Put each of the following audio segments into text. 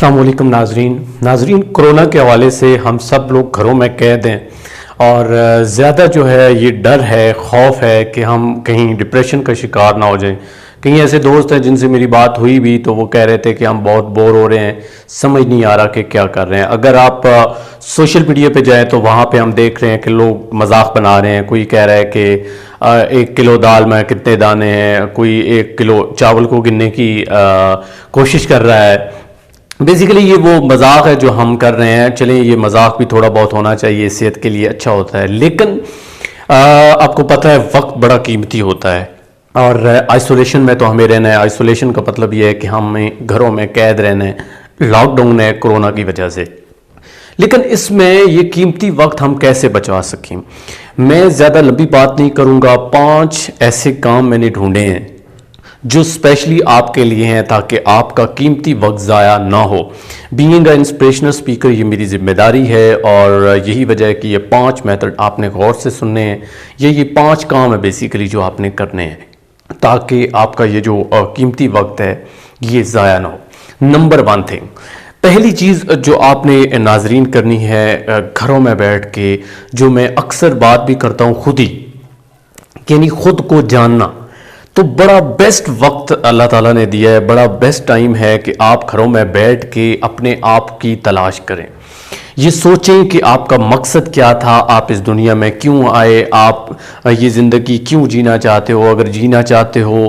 السلام علیکم ناظرین کورونا کے حوالے سے ہم سب لوگ گھروں میں قید ہیں اور زیادہ جو ہے یہ ڈر ہے، خوف ہے کہ ہم کہیں ڈپریشن کا شکار نہ ہو جائیں۔ کئی ایسے دوست ہیں جن سے میری بات ہوئی بھی تو وہ کہہ رہے تھے کہ ہم بہت بور ہو رہے ہیں، سمجھ نہیں آ رہا کہ کیا کر رہے ہیں۔ اگر آپ سوشل میڈیا پہ جائیں تو وہاں پہ ہم دیکھ رہے ہیں کہ لوگ مذاق بنا رہے ہیں۔ کوئی کہہ رہا ہے کہ 1 کلو دال میں کتنے دانے ہیں، کوئی 1 کلو چاول کو گننے کی کوشش کر رہا ہے۔ بیسیکلی یہ وہ مذاق ہے جو ہم کر رہے ہیں۔ چلیں یہ مذاق بھی تھوڑا بہت ہونا چاہیے، صحت کے لیے اچھا ہوتا ہے، لیکن آپ کو پتہ ہے وقت بڑا قیمتی ہوتا ہے اور آئسولیشن میں تو ہمیں رہنا ہے۔ آئسولیشن کا مطلب یہ ہے کہ ہمیں گھروں میں قید رہنا ہے، لاک ڈاؤن ہے کورونا کی وجہ سے۔ لیکن اس میں یہ قیمتی وقت ہم کیسے بچا سکیں؟ میں زیادہ لمبی بات نہیں کروں گا۔ 5 ایسے کام میں نے ڈھونڈے ہیں جو اسپیشلی آپ کے لیے ہیں تاکہ آپ کا قیمتی وقت ضائع نہ ہو۔ بینگ اے انسپریشنل اسپیکر یہ میری ذمہ داری ہے اور یہی وجہ ہے کہ یہ 5 میتھڈ آپ نے غور سے سننے ہیں۔ یہ 5 کام ہے بیسیکلی جو آپ نے کرنے ہیں تاکہ آپ کا یہ جو قیمتی وقت ہے یہ ضائع نہ ہو۔ نمبر 1 تھنگ، پہلی چیز جو آپ نے ناظرین کرنی ہے گھروں میں بیٹھ کے، جو میں اکثر بات بھی کرتا ہوں خود ہی، یعنی خود کو جاننا۔ تو بڑا بیسٹ وقت اللہ تعالیٰ نے دیا ہے، بڑا بیسٹ ٹائم ہے کہ آپ گھروں میں بیٹھ کے اپنے آپ کی تلاش کریں۔ یہ سوچیں کہ آپ کا مقصد کیا تھا، آپ اس دنیا میں کیوں آئے، آپ یہ زندگی کیوں جینا چاہتے ہو۔ اگر جینا چاہتے ہو،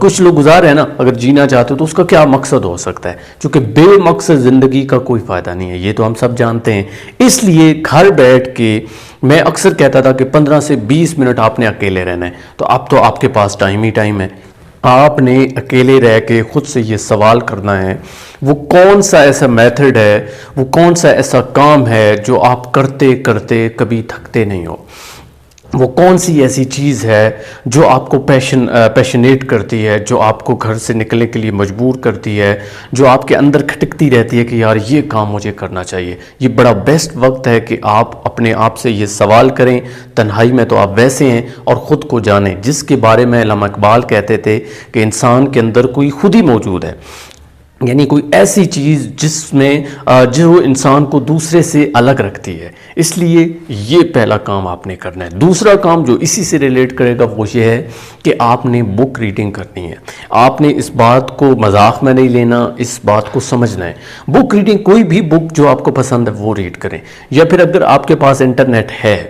کچھ لوگ گزار ہیں نا، اگر جینا چاہتے ہو تو اس کا کیا مقصد ہو سکتا ہے، چونکہ بے مقصد زندگی کا کوئی فائدہ نہیں ہے، یہ تو ہم سب جانتے ہیں۔ اس لیے گھر بیٹھ کے میں اکثر کہتا تھا کہ 15 سے 20 منٹ آپ نے اکیلے رہنا ہے، تو اب تو آپ کے پاس ٹائم ہی ٹائم ہے۔ آپ نے اکیلے رہ کے خود سے یہ سوال کرنا ہے، وہ کون سا ایسا میتھڈ ہے، وہ کون سا ایسا کام ہے جو آپ کرتے کرتے کبھی تھکتے نہیں ہو۔ وہ کون سی ایسی چیز ہے جو آپ کو پیشنیٹ کرتی ہے، جو آپ کو گھر سے نکلنے کے لیے مجبور کرتی ہے، جو آپ کے اندر کھٹکتی رہتی ہے کہ یار یہ کام مجھے کرنا چاہیے۔ یہ بڑا بیسٹ وقت ہے کہ آپ اپنے آپ سے یہ سوال کریں۔ تنہائی میں تو آپ ویسے ہیں اور خود کو جانیں، جس کے بارے میں علامہ اقبال کہتے تھے کہ انسان کے اندر کوئی خود ہی موجود ہے، یعنی کوئی ایسی چیز جس میں جو انسان کو دوسرے سے الگ رکھتی ہے۔ اس لیے یہ پہلا کام آپ نے کرنا ہے۔ دوسرا کام جو اسی سے ریلیٹ کرے گا وہ یہ ہے کہ آپ نے بک ریڈنگ کرنی ہے۔ آپ نے اس بات کو مذاق میں نہیں لینا، اس بات کو سمجھنا ہے۔ بک ریڈنگ، کوئی بھی بک جو آپ کو پسند ہے وہ ریڈ کریں، یا پھر اگر آپ کے پاس انٹرنیٹ ہے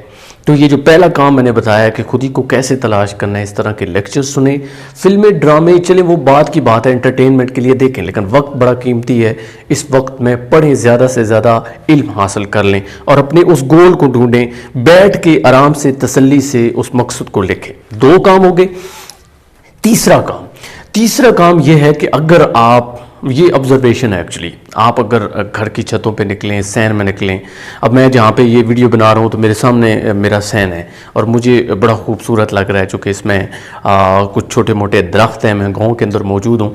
تو یہ جو پہلا کام میں نے بتایا کہ خود ہی کو کیسے تلاش کرنا ہے، اس طرح کے لیکچر سنیں، فلمیں، ڈرامے، چلیں وہ بات کی بات ہے، انٹرٹینمنٹ کے لیے دیکھیں، لیکن وقت بڑا قیمتی ہے۔ اس وقت میں پڑھیں، زیادہ سے زیادہ علم حاصل کر لیں اور اپنے اس گول کو ڈھونڈیں، بیٹھ کے آرام سے تسلی سے اس مقصد کو لکھیں۔ 2 کام ہو گئے۔ تیسرا کام یہ ہے کہ اگر آپ، یہ آبزرویشن ہے ایکچولی، آپ اگر گھر کی چھتوں پہ نکلیں، سین میں نکلیں۔ اب میں جہاں پہ یہ ویڈیو بنا رہا ہوں تو میرے سامنے میرا سین ہے اور مجھے بڑا خوبصورت لگ رہا ہے، چونکہ اس میں کچھ چھوٹے موٹے درخت ہیں، میں گاؤں کے اندر موجود ہوں،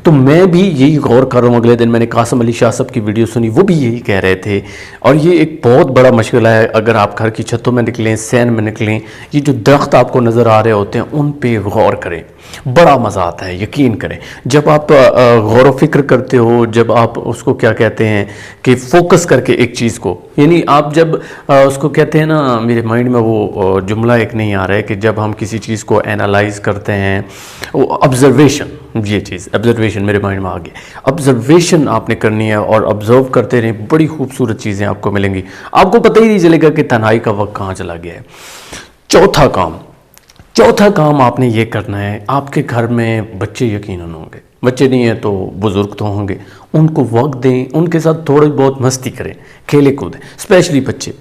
تو میں بھی یہی غور کر رہا ہوں۔ اگلے دن میں نے قاسم علی شاہ صاحب کی ویڈیو سنی، وہ بھی یہی کہہ رہے تھے، اور یہ ایک بہت بڑا مشغلہ ہے۔ اگر آپ گھر کی چھتوں میں نکلیں، سین میں نکلیں، یہ جو درخت آپ کو نظر آ رہے ہوتے ہیں ان پہ غور کریں، بڑا مزہ آتا ہے، یقین کریں۔ جب آپ غور و فکر کرتے ہو، جب آپ اس کو کیا کہتے ہیں کہ فوکس کر کے ایک چیز کو، یعنی آپ جب اس کو کہتے ہیں نا، میرے مائنڈ میں وہ جملہ ایک نہیں آ رہا ہے کہ جب ہم کسی چیز کو اینالائز کرتے ہیں، وہ آبزرویشن، یہ چیز آبزرویشن میرے مائنڈ میں آ گئی۔ آبزرویشن آپ نے کرنی ہے اور آبزرو کرتے رہیں، بڑی خوبصورت چیزیں آپ کو ملیں گی، آپ کو پتہ ہی نہیں چلے گا کہ تنہائی کا وقت کہاں چلا گیا ہے۔ چوتھا کام آپ نے یہ کرنا ہے، آپ کے گھر میں بچے یقیناً ہوں گے، بچے نہیں ہیں تو بزرگ تو ہوں گے، ان کو وقت دیں، ان کے ساتھ تھوڑی بہت مستی کریں، کھیلے کودیں، اسپیشلی بچے۔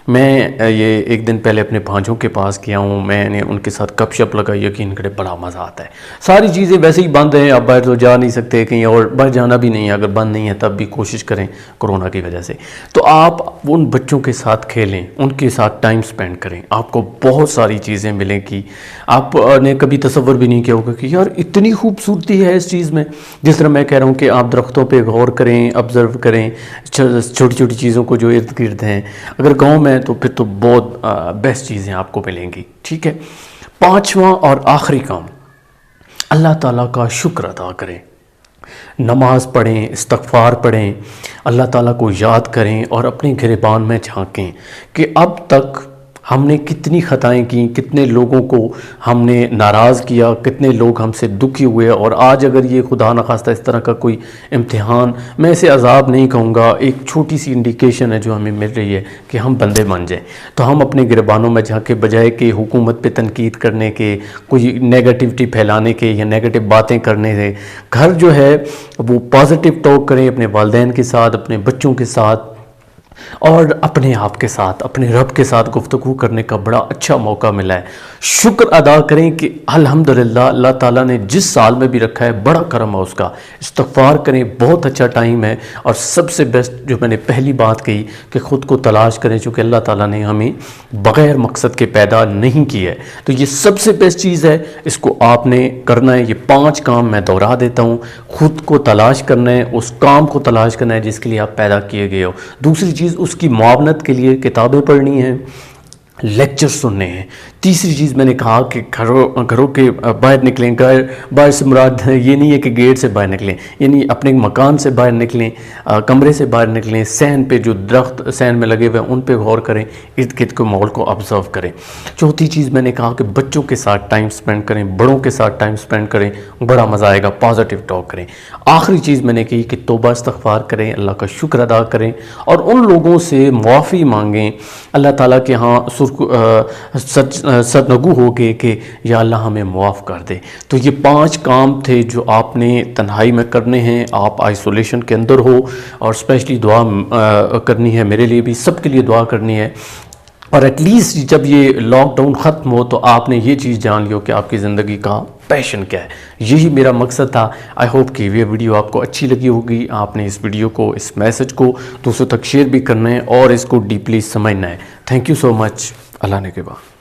میں یہ ایک دن پہلے اپنے بھانجوں کے پاس گیا ہوں، میں نے ان کے ساتھ گپ شپ لگائی، یقین کرے بڑا مزہ آتا ہے۔ ساری چیزیں ویسے ہی بند ہیں، اب باہر تو جا نہیں سکتے کہیں، اور باہر جانا بھی نہیں ہے، اگر بند نہیں ہے تب بھی کوشش کریں کورونا کی وجہ سے، تو آپ ان بچوں کے ساتھ کھیلیں، ان کے ساتھ ٹائم سپینڈ کریں، آپ کو بہت ساری چیزیں ملیں گی۔ آپ نے کبھی تصور بھی نہیں کیا ہوگا کہ یار اتنی خوبصورتی ہے اس چیز میں۔ جس طرح میں کہہ رہا ہوں کہ آپ درختوں پہ غور کریں، آبزرو کریں چھوٹی چھوٹی چیزوں کو جو ارد گرد ہیں، اگر گاؤں میں تو پھر تو بہت بیسٹ چیزیں آپ کو ملیں گی، ٹھیک ہے۔ 5واں اور آخری کام، اللہ تعالیٰ کا شکر ادا کریں۔ نماز پڑھیں، استغفار پڑھیں، اللہ تعالیٰ کو یاد کریں اور اپنے گریبان میں جھانکیں کہ اب تک ہم نے کتنی خطائیں کی، کتنے لوگوں کو ہم نے ناراض کیا، کتنے لوگ ہم سے دکھی ہوئے، اور آج اگر یہ خدا نخواستہ اس طرح کا کوئی امتحان، میں اسے عذاب نہیں کہوں گا، ایک چھوٹی سی انڈیکیشن ہے جو ہمیں مل رہی ہے کہ ہم بندے بن جائیں، تو ہم اپنے گریبانوں میں جا کے بجائے کہ حکومت پہ تنقید کرنے کے، کوئی نیگیٹیوٹی پھیلانے کے یا نیگیٹو باتیں کرنے سے، گھر جو ہے وہ پازیٹیو ٹاک کریں اپنے والدین کے ساتھ، اپنے بچوں کے ساتھ، اور اپنے آپ کے ساتھ، اپنے رب کے ساتھ گفتگو کرنے کا بڑا اچھا موقع ملا ہے۔ شکر ادا کریں کہ الحمدللہ اللہ تعالیٰ نے جس سال میں بھی رکھا ہے بڑا کرم ہے اس کا۔ استغفار کریں، بہت اچھا ٹائم ہے، اور سب سے بیسٹ جو میں نے پہلی بات کہی کہ خود کو تلاش کریں، چونکہ اللہ تعالیٰ نے ہمیں بغیر مقصد کے پیدا نہیں کیا ہے، تو یہ سب سے بیسٹ چیز ہے، اس کو آپ نے کرنا ہے۔ یہ 5 کام میں دہرا دیتا ہوں، خود کو تلاش کرنا ہے، اس کام کو تلاش کرنا ہے جس کے لیے آپ پیدا کیے گئے ہو۔ دوسری چیز، اس کی معاونت کے لیے کتابیں پڑھنی ہیں، لیکچر سننے ہیں۔ تیسری چیز میں نے کہا کہ گھروں کے باہر نکلیں، باہر سے مراد یہ نہیں ہے کہ گیٹ سے باہر نکلیں، یعنی اپنے مکان سے باہر نکلیں، کمرے سے باہر نکلیں، صحن پہ جو درخت صحن میں لگے ہوئے ہیں ان پہ غور کریں، ارد گرد کے ماحول کو آبزرو کریں۔ چوتھی چیز میں نے کہا کہ بچوں کے ساتھ ٹائم سپینڈ کریں، بڑوں کے ساتھ ٹائم سپینڈ کریں، بڑا مزہ آئے گا، پازیٹیو ٹاک کریں۔ آخری چیز میں نے کہی کہ توبہ استغفار کریں، اللہ کا شکر ادا کریں، اور ان لوگوں سے معافی مانگیں، اللہ تعالیٰ کے ہاں سرنگو ہو گئے کہ یا اللہ ہمیں معاف کر دے۔ تو یہ 5 کام تھے جو آپ نے تنہائی میں کرنے ہیں، آپ آئسولیشن کے اندر ہو، اور اسپیشلی دعا کرنی ہے، میرے لیے بھی، سب کے لیے دعا کرنی ہے، اور ایٹ لیسٹ جب یہ لاک ڈاؤن ختم ہو تو آپ نے یہ چیز جان لی ہو کہ آپ کی زندگی کا پیشن کیا ہے۔ یہی میرا مقصد تھا۔ آئی ہوپ کہ یہ ویڈیو آپ کو اچھی لگی ہوگی، آپ نے اس ویڈیو کو، اس میسج کو دوسروں تک شیئر بھی کرنا ہے اور اس کو ڈیپلی سمجھنا ہے۔ تھینک یو سو مچ۔ اللہ نے کے بعد